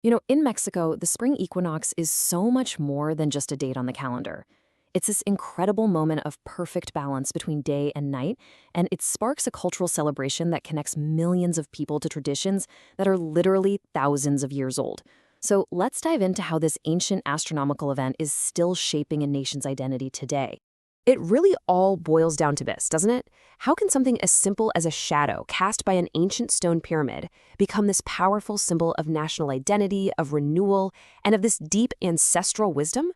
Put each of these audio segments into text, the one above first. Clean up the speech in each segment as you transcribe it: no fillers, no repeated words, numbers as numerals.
In Mexico, the spring equinox is so much more than just a date on the calendar. It's this incredible moment of perfect balance between day and night, and it sparks a cultural celebration that connects millions of people to traditions that are literally thousands of years old. So let's dive into how this ancient astronomical event is still shaping a nation's identity today. It really all boils down to this, doesn't it? How can something as simple as a shadow cast by an ancient stone pyramid become this powerful symbol of national identity, of renewal, and of this deep ancestral wisdom?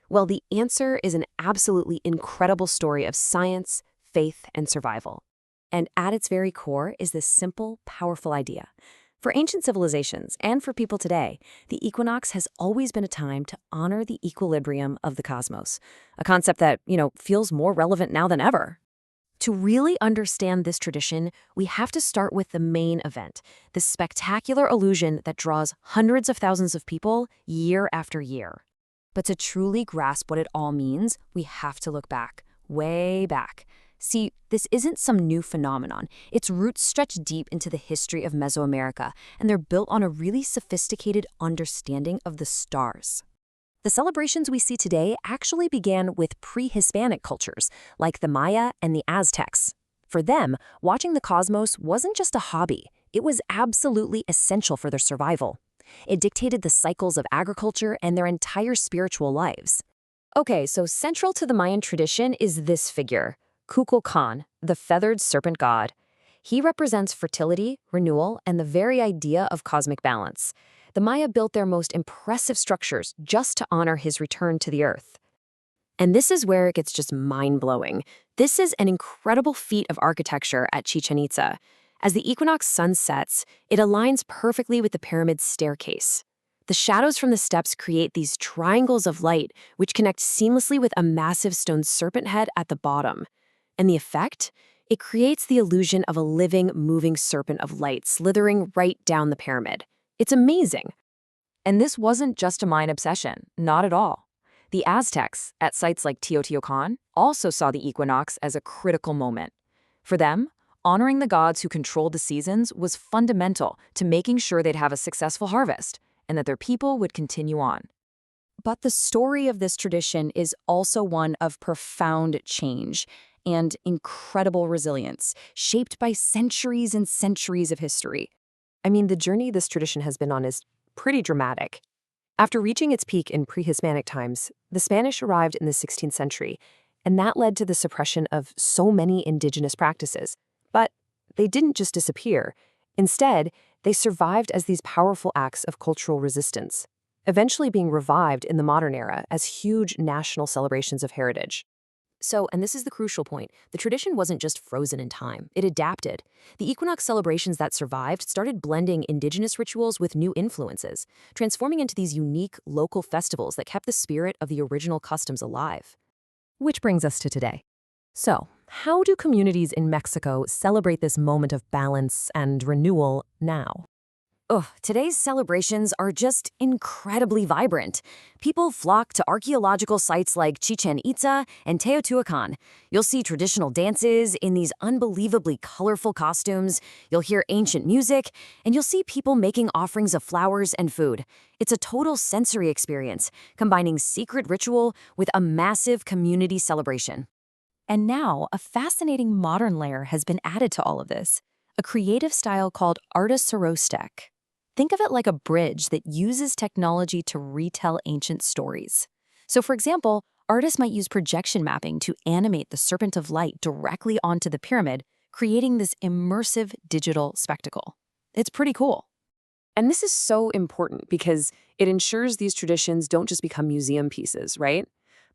Well, the answer is an absolutely incredible story of science, faith, and survival. And at its very core is this simple, powerful idea. For ancient civilizations and for people today, the equinox has always been a time to honor the equilibrium of the cosmos, a concept that, feels more relevant now than ever. To really understand this tradition, we have to start with the main event, this spectacular illusion that draws hundreds of thousands of people year after year. But to truly grasp what it all means, we have to look back, way back. See, this isn't some new phenomenon. Its roots stretch deep into the history of Mesoamerica, and they're built on a really sophisticated understanding of the stars. The celebrations we see today actually began with pre-Hispanic cultures, like the Maya and the Aztecs. For them, watching the cosmos wasn't just a hobby. It was absolutely essential for their survival. It dictated the cycles of agriculture and their entire spiritual lives. Okay, so central to the Mayan tradition is this figure, Kukulkan, the feathered serpent god. He represents fertility, renewal, and the very idea of cosmic balance. The Maya built their most impressive structures just to honor his return to the earth. And this is where it gets just mind-blowing. This is an incredible feat of architecture at Chichen Itza. As the equinox sun sets, it aligns perfectly with the pyramid's staircase. The shadows from the steps create these triangles of light, which connect seamlessly with a massive stone serpent head at the bottom. And the effect? It creates the illusion of a living, moving serpent of light slithering right down the pyramid. It's amazing. And this wasn't just a Mayan obsession, not at all. The Aztecs, at sites like Teotihuacan, also saw the equinox as a critical moment. For them, honoring the gods who controlled the seasons was fundamental to making sure they'd have a successful harvest, and that their people would continue on. But the story of this tradition is also one of profound change and incredible resilience, shaped by centuries and centuries of history. I mean, the journey this tradition has been on is pretty dramatic. After reaching its peak in pre-Hispanic times, the Spanish arrived in the 16th century, and that led to the suppression of so many indigenous practices. But they didn't just disappear. Instead, they survived as these powerful acts of cultural resistance, eventually being revived in the modern era as huge national celebrations of heritage. So, and this is the crucial point, the tradition wasn't just frozen in time, it adapted. The equinox celebrations that survived started blending indigenous rituals with new influences, transforming into these unique local festivals that kept the spirit of the original customs alive. Which brings us to today. So, how do communities in Mexico celebrate this moment of balance and renewal now? Today's celebrations are just incredibly vibrant. People flock to archaeological sites like Chichen Itza and Teotihuacan. You'll see traditional dances in these unbelievably colorful costumes, you'll hear ancient music, and you'll see people making offerings of flowers and food. It's a total sensory experience, combining secret ritual with a massive community celebration. And now, a fascinating modern layer has been added to all of this, a creative style called arteserostek. Think of it like a bridge that uses technology to retell ancient stories. So for example, artists might use projection mapping to animate the serpent of light directly onto the pyramid, creating this immersive digital spectacle. It's pretty cool. And this is so important because it ensures these traditions don't just become museum pieces, right?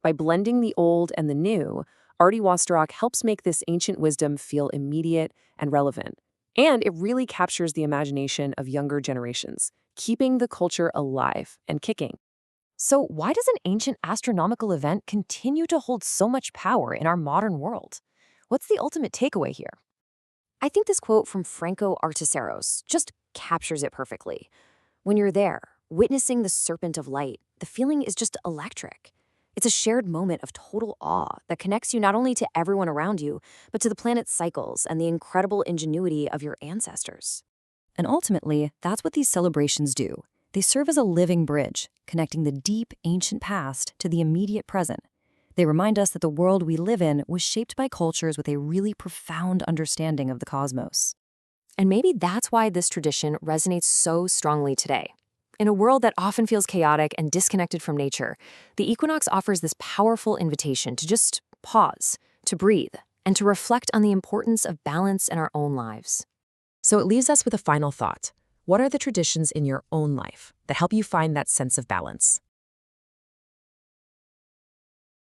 By blending the old and the new, Artie Wasterok helps make this ancient wisdom feel immediate and relevant. And it really captures the imagination of younger generations, keeping the culture alive and kicking. So why does an ancient astronomical event continue to hold so much power in our modern world? What's the ultimate takeaway here? I think this quote from Franco Arteseros just captures it perfectly. When you're there, witnessing the serpent of light, the feeling is just electric. It's a shared moment of total awe that connects you not only to everyone around you, but to the planet's cycles and the incredible ingenuity of your ancestors. And ultimately, that's what these celebrations do. They serve as a living bridge, connecting the deep, ancient past to the immediate present. They remind us that the world we live in was shaped by cultures with a really profound understanding of the cosmos. And maybe that's why this tradition resonates so strongly today. In a world that often feels chaotic and disconnected from nature, the equinox offers this powerful invitation to just pause, to breathe, and to reflect on the importance of balance in our own lives. So it leaves us with a final thought. What are the traditions in your own life that help you find that sense of balance?